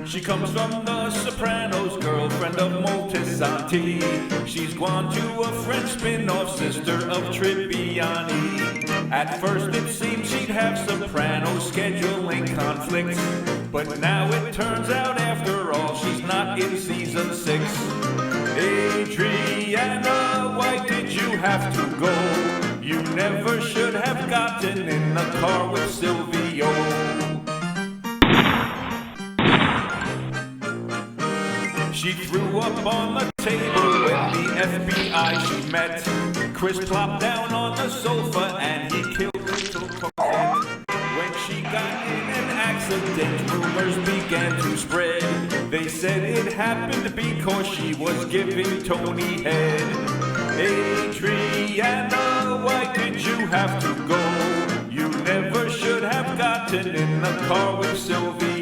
She comes from the Sopranos, girlfriend of Moltisanti. She's gone to a French spin-off, sister of Tribbiani. At first it seemed she'd have soprano scheduling conflicts, but now it turns out after all she's not in season 6. Adriana, why did you have to go? You never should have gotten in the car with Silvio. She threw up on the table when the FBI she met. Chris plopped down on the sofa and he killed little Cosette. When she got in an accident, rumors began to spread. They said it happened because she was giving Tony head. Adriana, why did you have to go? You never should have gotten in the car with Silvio.